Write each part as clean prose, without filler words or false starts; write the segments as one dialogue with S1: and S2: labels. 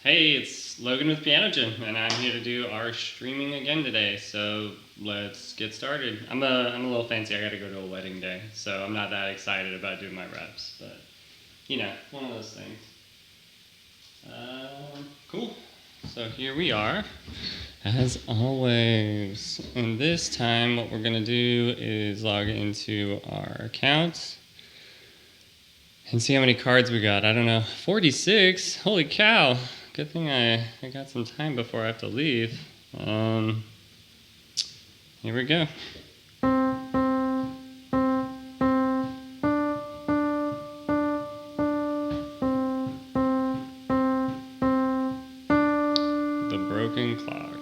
S1: Hey, it's Logan with Piano Gym, and I'm here to do our streaming again today. So let's get started. I'm a little fancy. I got to go to a wedding day, so I'm not that excited about doing my reps, but one of those things. Cool. So here we are, as always. And this time, what we're gonna do is log into our account and see how many cards we got. I don't know, 46. Holy cow! Good thing I got some time before I have to leave. Here we go. The broken clock.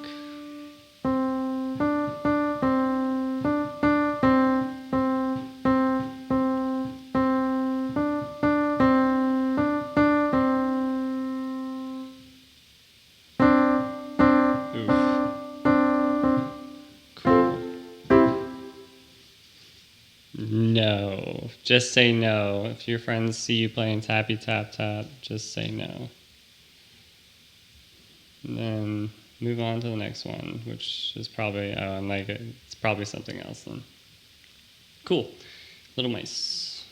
S1: No. Just say no. If your friends see you playing Tappy Tap Tap, just say no. And then move on to the next one, which is probably, it's probably something else then. Cool. Little mice.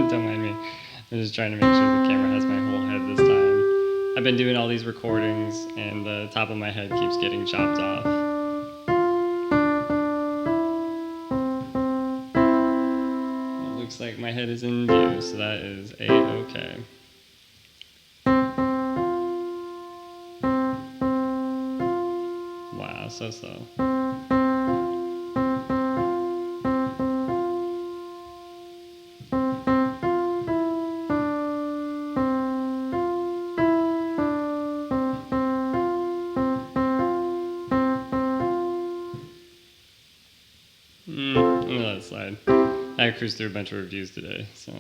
S1: Don't mind me. I'm just trying to make sure the camera has my whole head this time. I've been doing all these recordings and the top of my head keeps getting chopped off. It looks like my head is in view, so that is A-okay. Wow, so slow. I'm gonna let it slide. I cruised through a bunch of reviews today, so.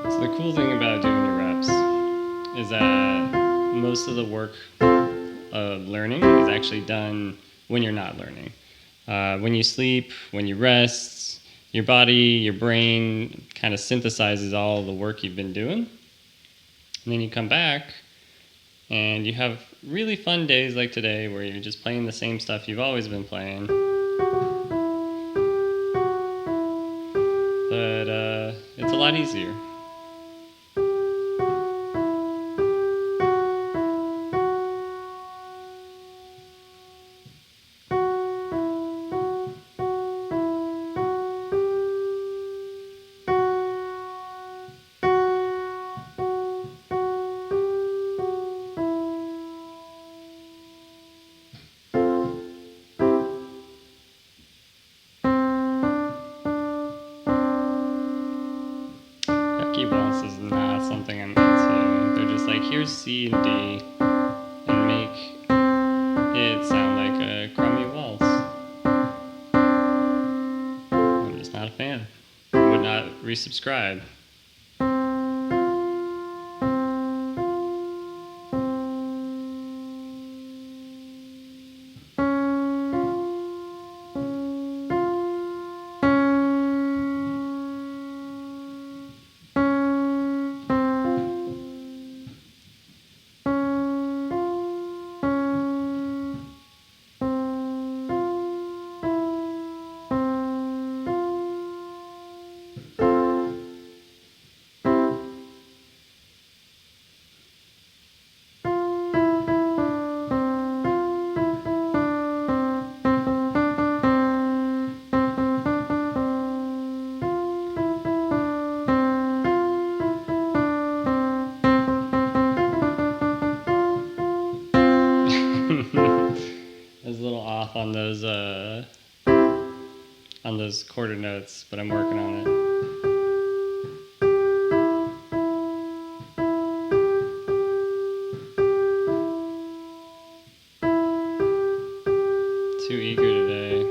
S1: So the cool thing about doing your reps is that most of the work of learning is actually done when you're not learning. When you sleep, when you rest, your body, your brain kind of synthesizes all the work you've been doing. And then you come back and you have really fun days like today where you're just playing the same stuff you've always been playing. But it's a lot easier. Waltz is not something I'm into. They're just like, here's C and D, and make it sound like a crummy waltz. I'm just not a fan. Would not resubscribe. off on those quarter notes, but I'm working on it. Too eager today.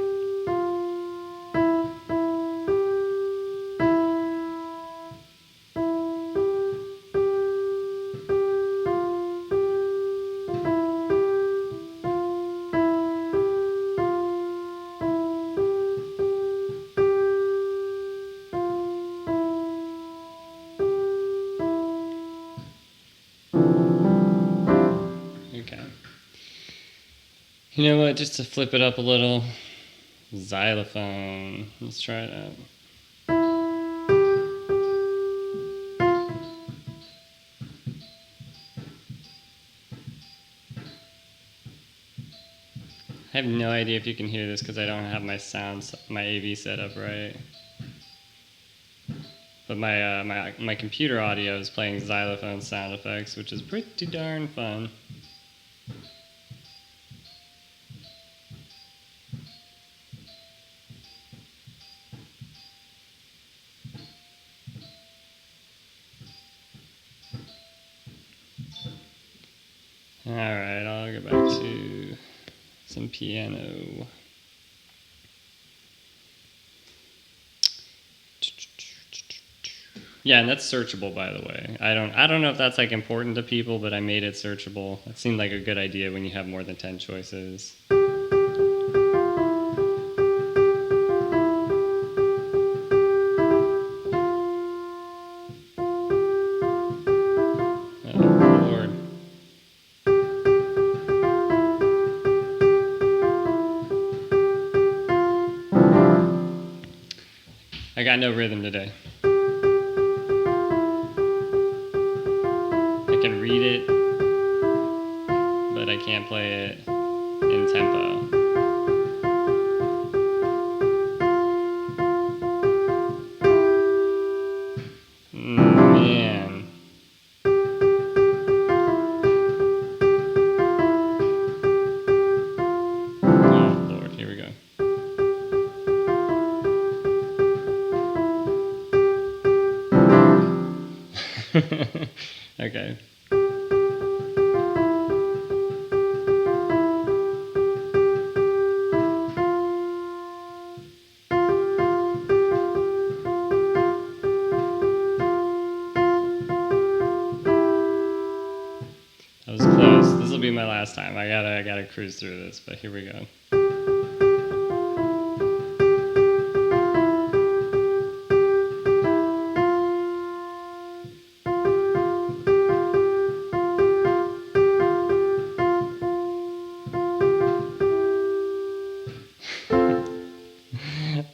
S1: Okay. You know what? Just to flip it up a little, xylophone. Let's try it out. I have no idea if you can hear this because I don't have my AV set up right. But my computer audio is playing xylophone sound effects, which is pretty darn fun. Alright, I'll go back to some piano. Yeah, and that's searchable, by the way. I don't know if that's like important to people, but I made it searchable. It seemed like a good idea when you have more than 10 choices. I got no rhythm today. I can read it, but I can't play it in tempo. Man. Oh, Lord, here we go. Okay. That was close. This will be my last time. I gotta cruise through this, but here we go.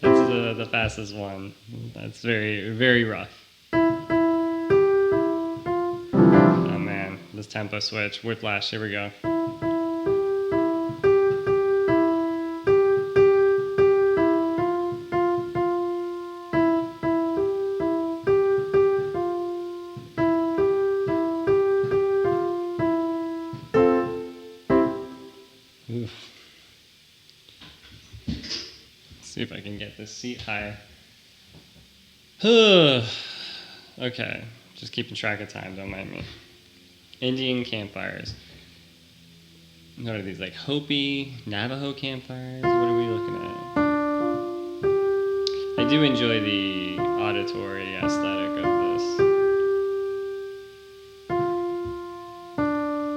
S1: That's the fastest one. That's very, very rough. Oh man, this tempo switch. Whiplash, here we go. Oof. See if I can get this seat high. Okay, just keeping track of time, don't mind me. Indian campfires. What are these, like Hopi, Navajo campfires? What are we looking at? I do enjoy the auditory aesthetic of this.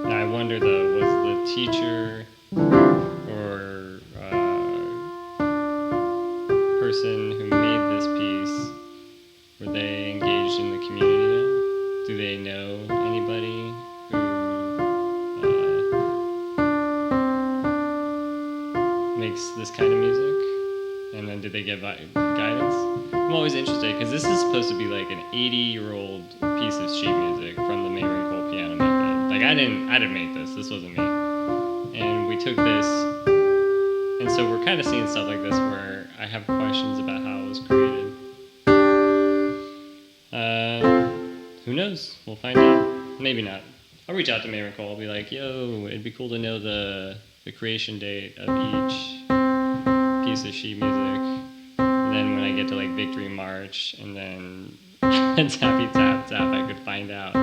S1: Now I wonder though, was the teacher or person who made this piece, were they engaged in the community? Do they know anybody who makes this kind of music? And then did they give guidance? I'm always interested because this is supposed to be like an 80-year-old piece of sheet music from the Mayrinkle piano method. Like I didn't make this. This wasn't me. And we took this, and so we're kind of seeing stuff like this where I have questions about how it was created. Who knows? We'll find out. Maybe not. I'll reach out to Mayrinkle. I'll be like, yo, it'd be cool to know the the creation date of each piece of sheet music. And then when I get to like Victory March and then Tappy Tap Tap, I could find out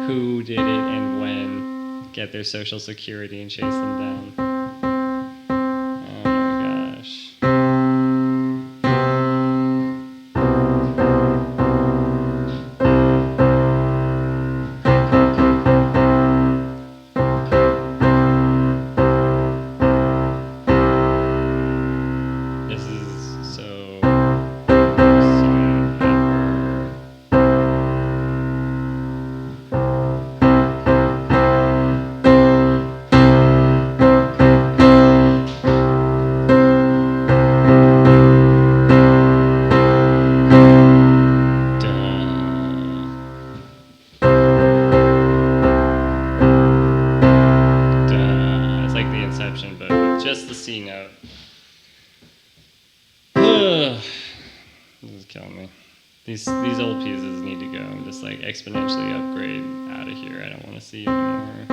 S1: who did it and when, get their social security and chase them down. Oh my gosh. This is so but with just the C note. This is killing me. These old pieces need to go and just like exponentially upgrade out of here. I don't want to see anymore.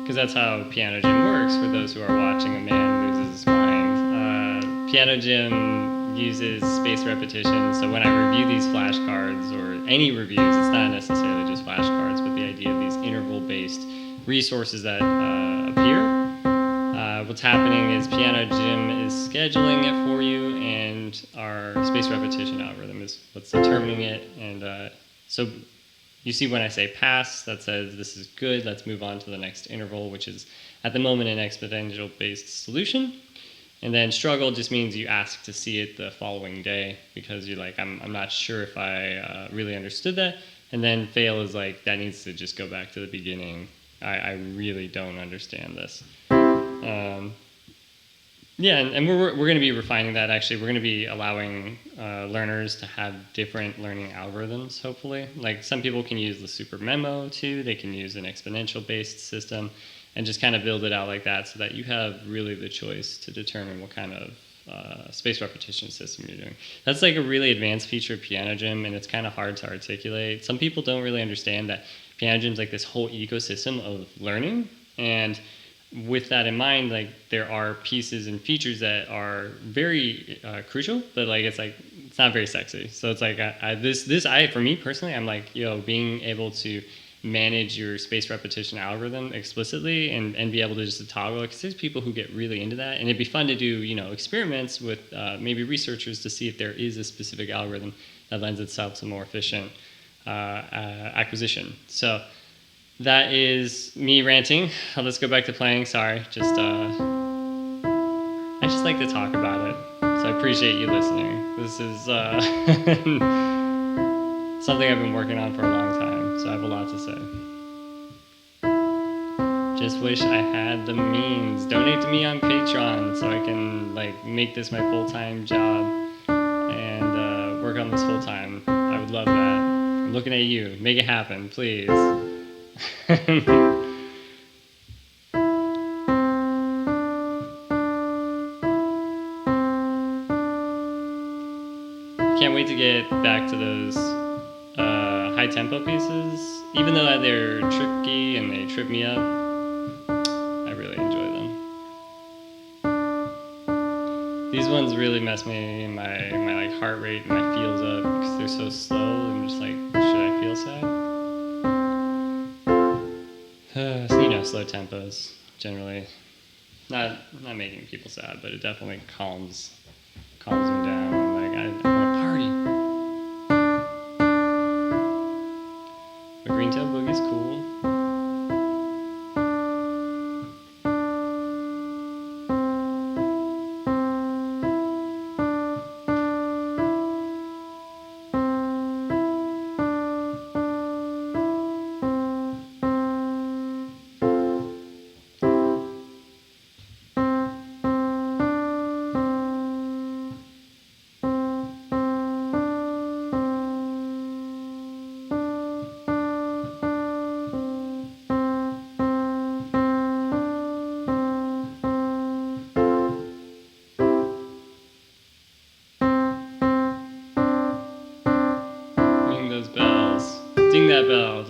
S1: Because that's how Piano Gym works. For those who are watching, a man loses his mind. Piano Gym uses spaced repetition. So when I review these flashcards or any reviews, it's not necessarily just flashcards, but the idea of these interval-based resources that appear. What's happening is Piano Gym is scheduling it for you, and our spaced repetition algorithm is what's determining it. And so you see when I say pass, that says this is good, let's move on to the next interval, which is at the moment an exponential-based solution. And then struggle just means you ask to see it the following day because you're like, I'm not sure if I really understood that. And then fail is like, that needs to just go back to the beginning. I really don't understand this. Yeah, and we're going to be refining that, actually. We're going to be allowing learners to have different learning algorithms, hopefully. Like, some people can use the super memo, too. They can use an exponential-based system and just kind of build it out like that so that you have really the choice to determine what kind of spaced repetition system you're doing. That's like a really advanced feature of Piano Gym, and it's kind of hard to articulate. Some people don't really understand that Piano Gym's like this whole ecosystem of learning, and with that in mind, like there are pieces and features that are very crucial, but like it's not very sexy. So it's like for me personally, I'm like, being able to manage your spaced repetition algorithm explicitly and be able to just toggle it, because there's people who get really into that, and it'd be fun to do experiments with maybe researchers to see if there is a specific algorithm that lends itself to more efficient acquisition. So that is me ranting. Let's go back to playing. Sorry, I just like to talk about it, so I appreciate you listening. This is something I've been working on for a long time, so I have a lot to say. Just wish I had the means. Donate to me on Patreon so I can make this my full-time job and work on this full-time. I would love that. I'm looking at you. Make it happen, please. Can't wait to get back to those high tempo pieces. Even though they're tricky and they trip me up, I really enjoy them. These ones really mess me, my heart rate and my feels up because they're so slow. I'm just like, should I feel sad? Slow tempos generally not making people sad, but it definitely calms me down. I want to party. But Green Tail Boogie's cool.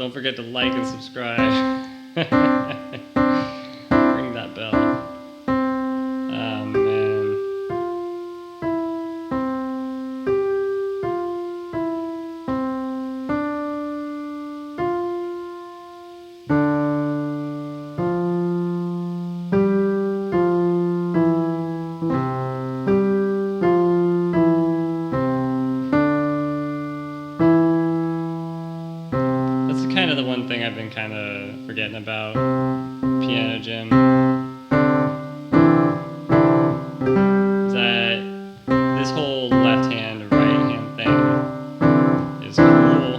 S1: don't forget to like and subscribe. Ring that bell. Oh, man. Kind of the one thing I've been kind of forgetting about piano gym is that this whole left hand right hand thing is cool,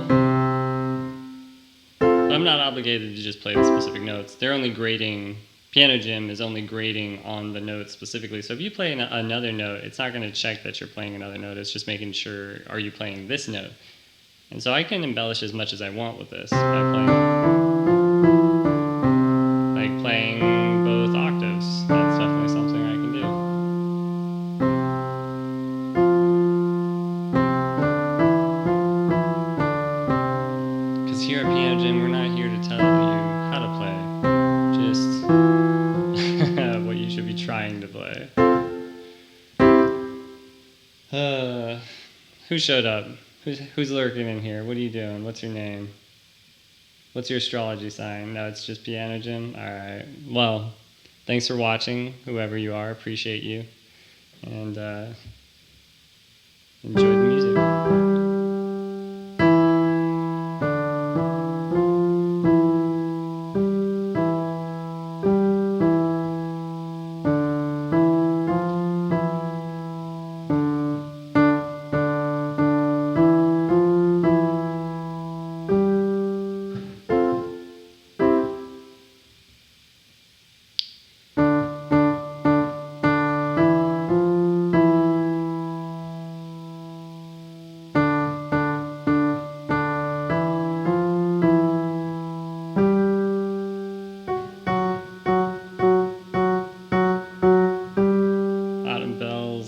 S1: but I'm not obligated to just play the specific notes. They're only grading, piano gym is only grading on the notes specifically, so if you play another note, it's not going to check that you're playing another note. It's just making sure, are you playing this note? And so I can embellish as much as I want with this by playing both octaves. That's definitely something I can do. Because here at Piano Gym, we're not here to tell you how to play, just what you should be trying to play. Who showed up? Who's lurking in here? What are you doing? What's your name? What's your astrology sign? No, it's just Piano Gym? Alright. Well, thanks for watching, whoever you are. Appreciate you. And enjoy the music.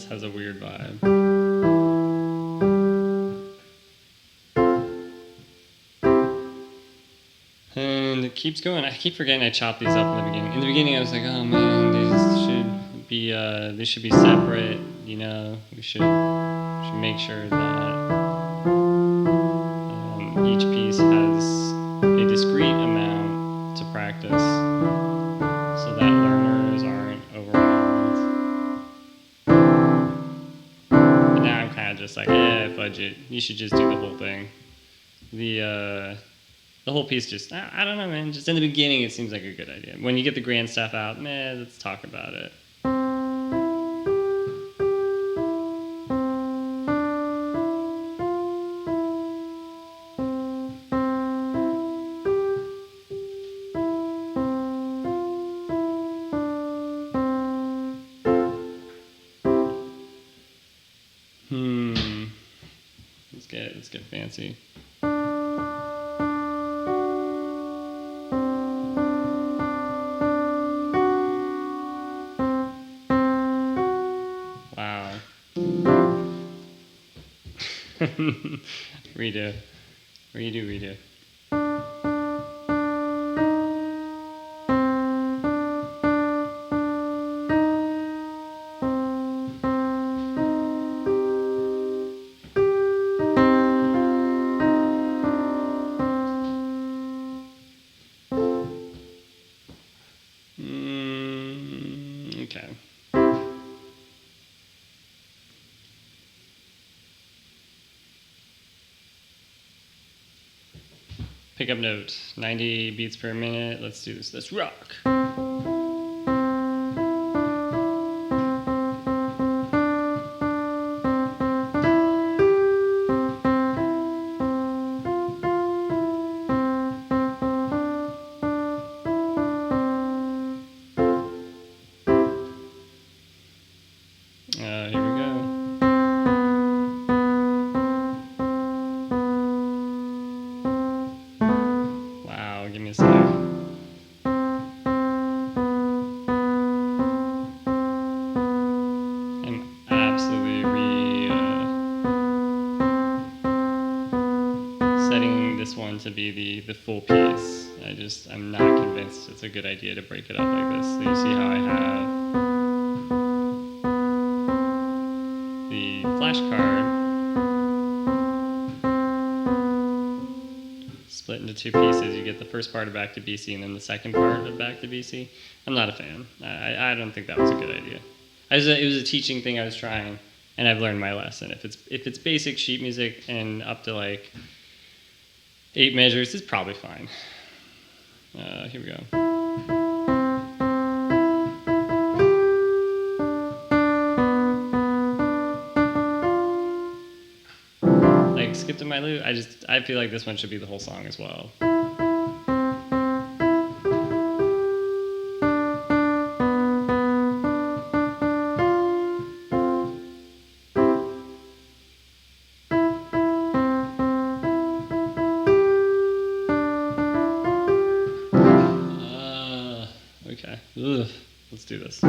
S1: Has a weird vibe. And it keeps going. I keep forgetting I chopped these up in the beginning. In the beginning I was like, oh man, these should be separate, you know. We should make sure that each piece has a discrete amount to practice so that learners aren't overwhelmed. Just like, fudge it. You should just do the whole thing. The whole piece just, I don't know, man. Just in the beginning, it seems like a good idea. When you get the grand stuff out, let's talk about it. Let's get fancy. Wow. Redo. Okay. Pickup note, 90 beats per minute. Let's do this. Let's rock. Here we go. Wow, give me a sec. I'm absolutely setting this one to be the full piece. I'm not convinced it's a good idea to break it up like this. So you see how I have the flashcard split into two pieces. You get the first part of Back to BC and then the second part of Back to BC. I'm not a fan. I don't think that was a good idea. It was a teaching thing I was trying, and I've learned my lesson. If it's basic sheet music and up to like 8 measures, it's probably fine. Here we go. Like skip to my loop. I feel like this one should be the whole song as well. Okay. Ugh. Let's do this.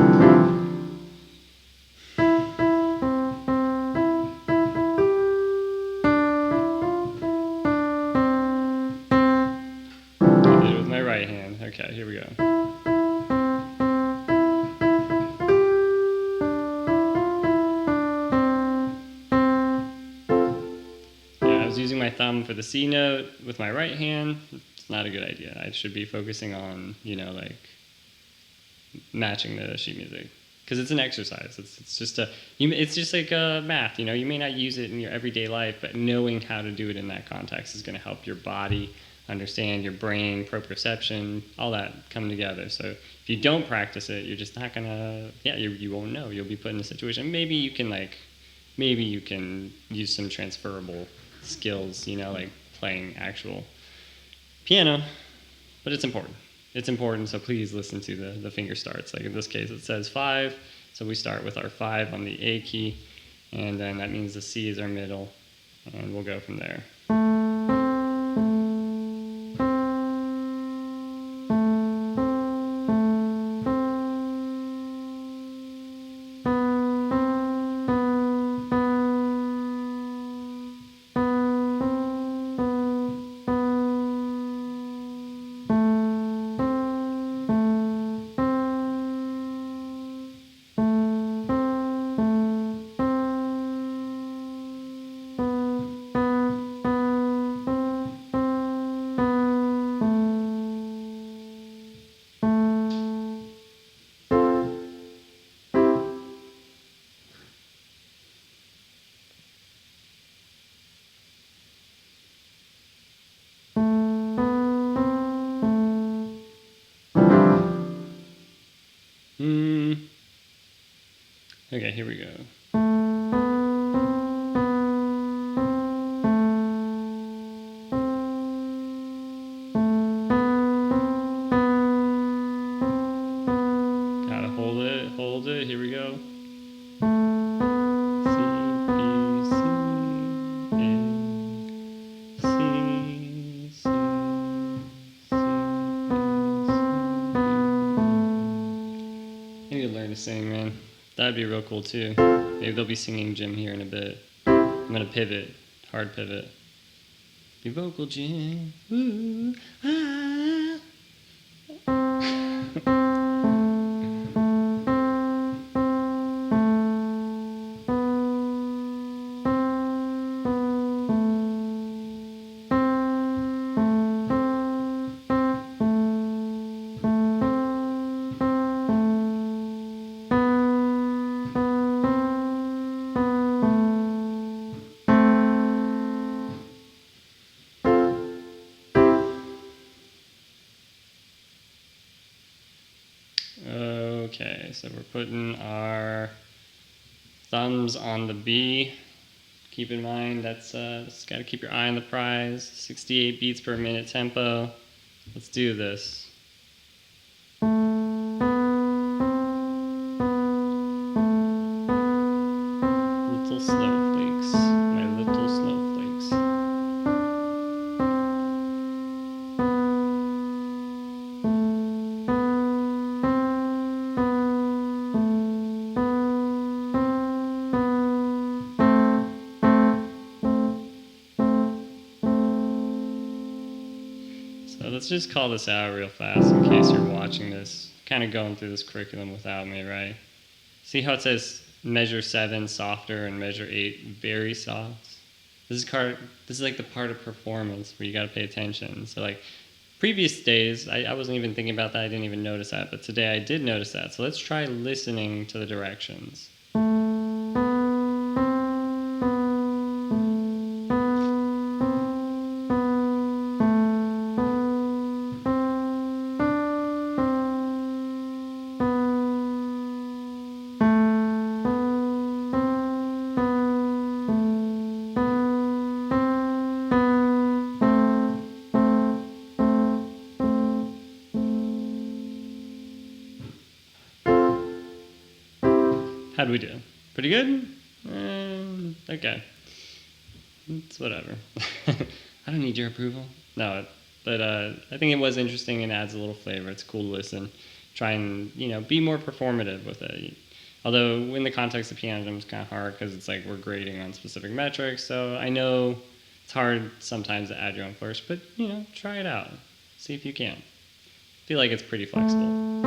S1: Okay, here we go. Yeah, I was using my thumb for the C note with my right hand. It's not a good idea. I should be focusing on, like matching the sheet music. Because it's an exercise. It's just like math. You may not use it in your everyday life, but knowing how to do it in that context is going to help your body understand, your brain, proprioception, all that come together. So if you don't practice it, you're just not gonna. Yeah, you won't know. You'll be put in a situation. Maybe you can use some transferable skills. Like playing actual piano, but it's important. It's important, so please listen to the finger starts. Like in this case, it says 5, so we start with our 5 on the A key, and then that means the C is our middle, and we'll go from there. Okay, here we go. Gotta hold it, here we go. C, B, C, A, C, C, C, A, C, I need to learn to sing, man. That'd be real cool too. Maybe they'll be singing Gym here in a bit. I'm gonna pivot, hard pivot. Be vocal Gym. Ooh, ah. Okay, so we're putting our thumbs on the B. Keep in mind that's got to keep your eye on the prize. 68 beats per minute tempo. Let's do this. Little snowflakes, my little snowflakes. Let's let's just call this out real fast in case you're watching this, kind of going through this curriculum without me, right? See how it says measure 7 softer and measure 8 very soft? This is like the part of performance where you got to pay attention. So like previous days, I wasn't even thinking about that. I didn't even notice that. But today I did notice that. So let's try listening to the directions. How'd we do? Pretty good? Okay. It's whatever. I don't need your approval. No, but I think it was interesting and adds a little flavor. It's cool to listen. Try and, be more performative with it. Although in the context of piano jam, it's kind of hard because it's like we're grading on specific metrics. So I know it's hard sometimes to add your own flourish, but, try it out. See if you can. I feel like it's pretty flexible.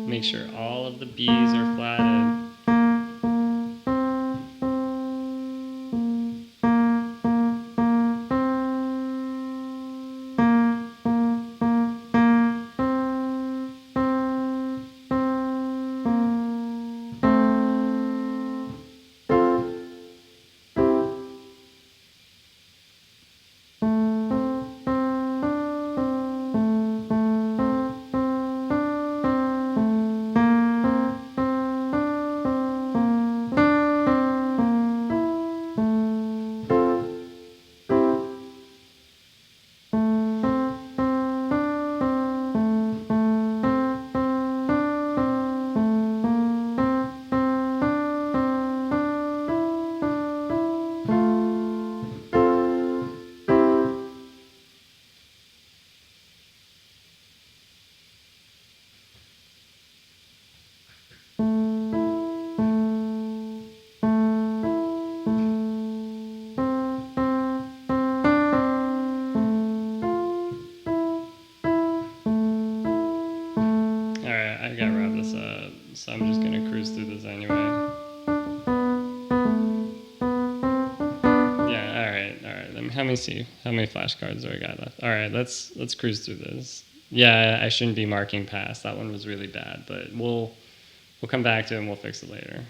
S1: Make sure all of the B's are flatted. I gotta wrap this up, so I'm just gonna cruise through this anyway. Yeah, all right. Let me see. How many flashcards do I got left? All right, let's cruise through this. Yeah, I shouldn't be marking past. That one was really bad, but we'll come back to it and we'll fix it later.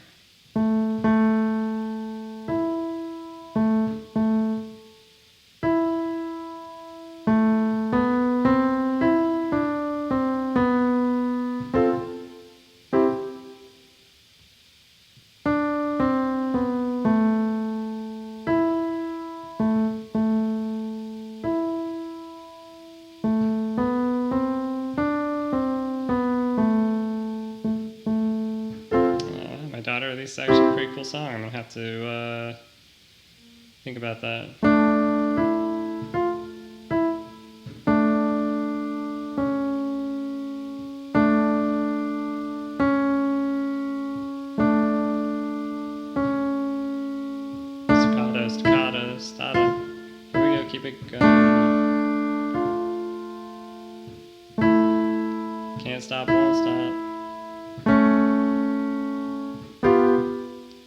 S1: My daughter released actually a pretty cool song. I'm gonna have to think about that. Staccato, staccato. Here we go, keep it going. Can't stop, won't stop.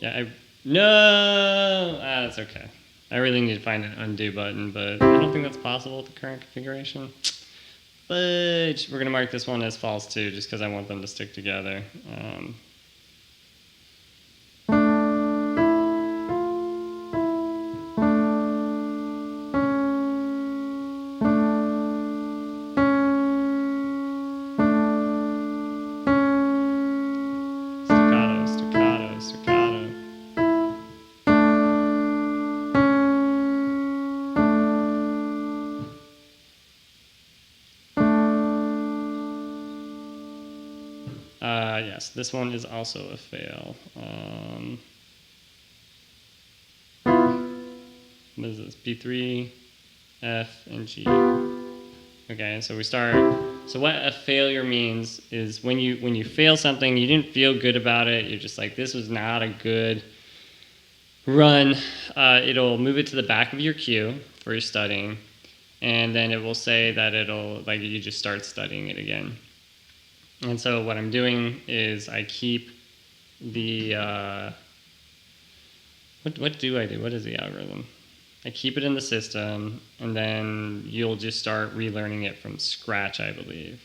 S1: Yeah, no! That's okay. I really need to find an undo button, but I don't think that's possible with the current configuration. But we're gonna mark this one as false too, just because I want them to stick together. Yes, this one is also a fail. What is this? B3, F, and G. We're Okay, so we start. So what a failure means is when you fail something, you didn't feel good about it. You're just like, this was not a good run. It'll move it to the back of your queue for your studying, and then it will say that it'll like you just start studying it again. And so what I'm doing is I keep the what do I do? What is the algorithm? I keep it in the system, and then you'll just start relearning it from scratch, I believe.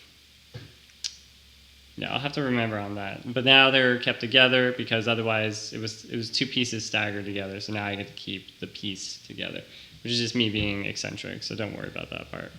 S1: Yeah, I'll have to remember on that. But now they're kept together because otherwise it was two pieces staggered together. So now I get to keep the piece together, which is just me being eccentric. So don't worry about that part.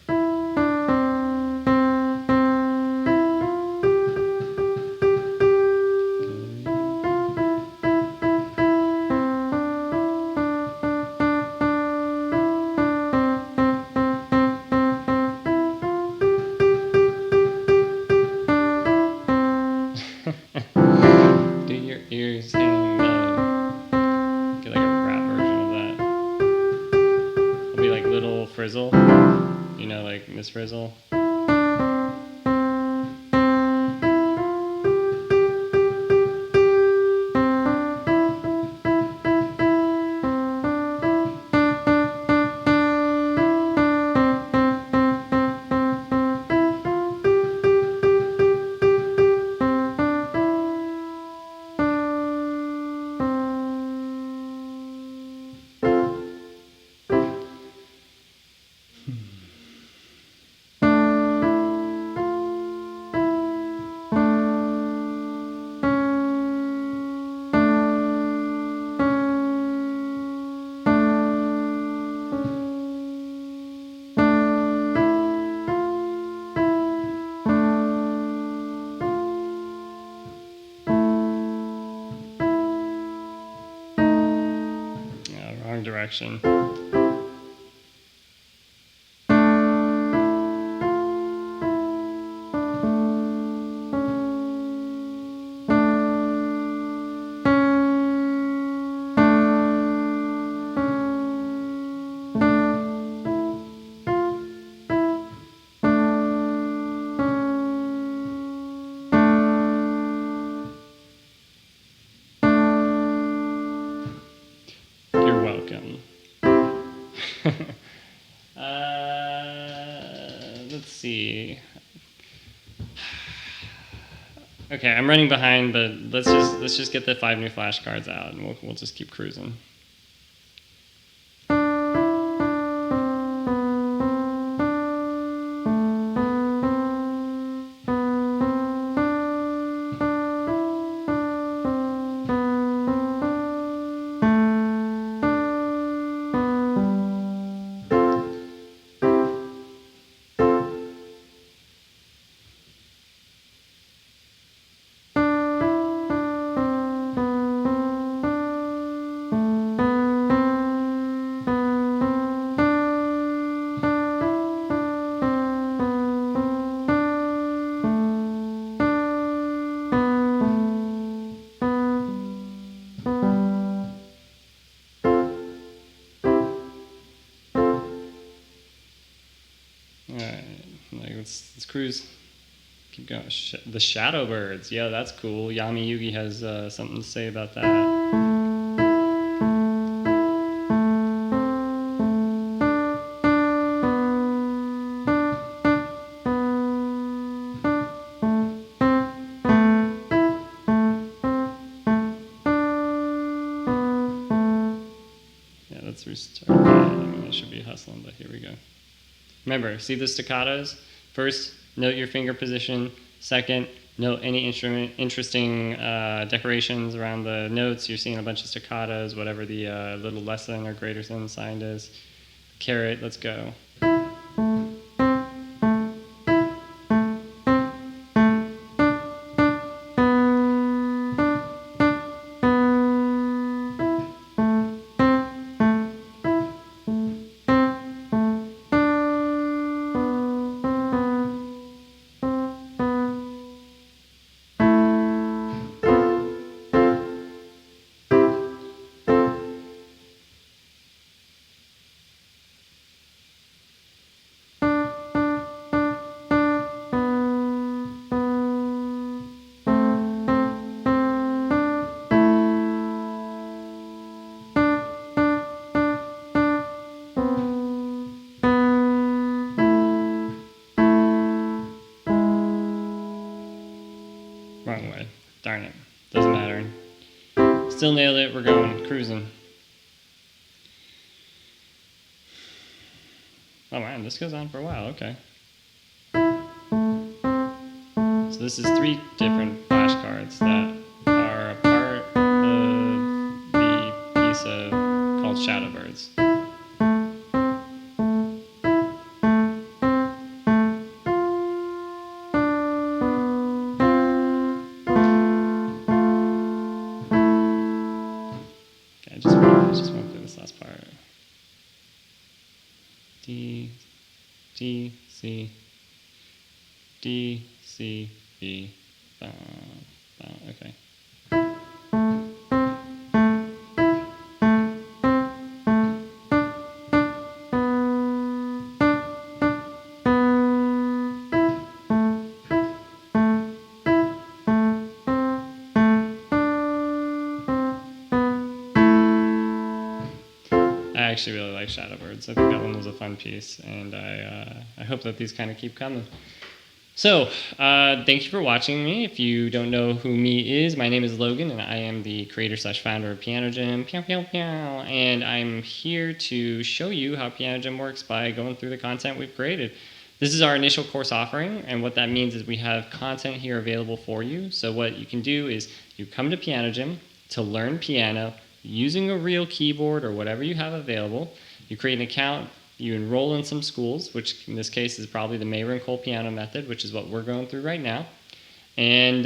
S1: Do your ears hang low? Get like a rap version of that. It'll be like Little Frizzle, you know, like Miss Frizzle. Wrong direction. You're welcome. Let's see. Okay, I'm running behind, but let's just get the 5 new flashcards out, and we'll just keep cruising. Let's cruise. Keep going. The Shadow Birds. Yeah, that's cool. Yami Yugi has something to say about that. Yeah, let's restart that. I mean, I should be hustling, but here we go. Remember, see the staccatos? First, note your finger position. Second, note any interesting decorations around the notes. You're seeing a bunch of staccatos, whatever the little less than or greater than sign is. Caret, let's go. Wrong way. Darn it. Doesn't matter. Still nailed it. We're going. Cruising. Oh man, this goes on for a while. Okay. So this is 3 different flashcards that are a part of the piece called Shadowbirds. Okay, I just went through this last part. D, C, D, C, B, okay. I actually really like Shadowbirds. I think that one was a fun piece, and I hope that these kind of keep coming. So, thank you for watching me. If you don't know who me is, my name is Logan, and I am the creator/founder of Piano Gym. Pew, pew, pew. And I'm here to show you how Piano Gym works by going through the content we've created. This is our initial course offering, and what that means is we have content here available for you. So what you can do is you come to Piano Gym to learn piano using a real keyboard or whatever you have available. You create an account. You enroll in some schools, which in this case is probably the Mayra and Cole piano method, which is what we're going through right now. And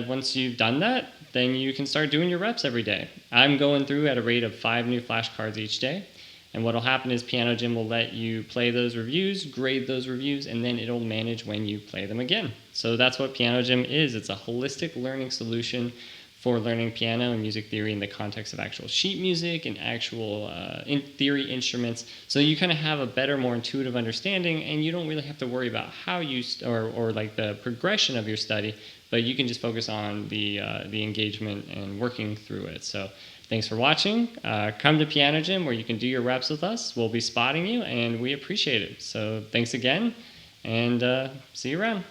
S1: once you've done that, then you can start doing your reps every day. I'm going through at a rate of 5 new flashcards each day. And what will happen is Piano Gym will let you play those reviews, grade those reviews, and then it'll manage when you play them again. So that's what Piano Gym is. It's a holistic learning solution for learning piano and music theory in the context of actual sheet music and actual in theory instruments. So you kind of have a better, more intuitive understanding, and you don't really have to worry about how you or like the progression of your study, but you can just focus on the engagement and working through it. So thanks for watching. Come to Piano Gym where you can do your reps with us. We'll be spotting you, and we appreciate it. So thanks again, and see you around.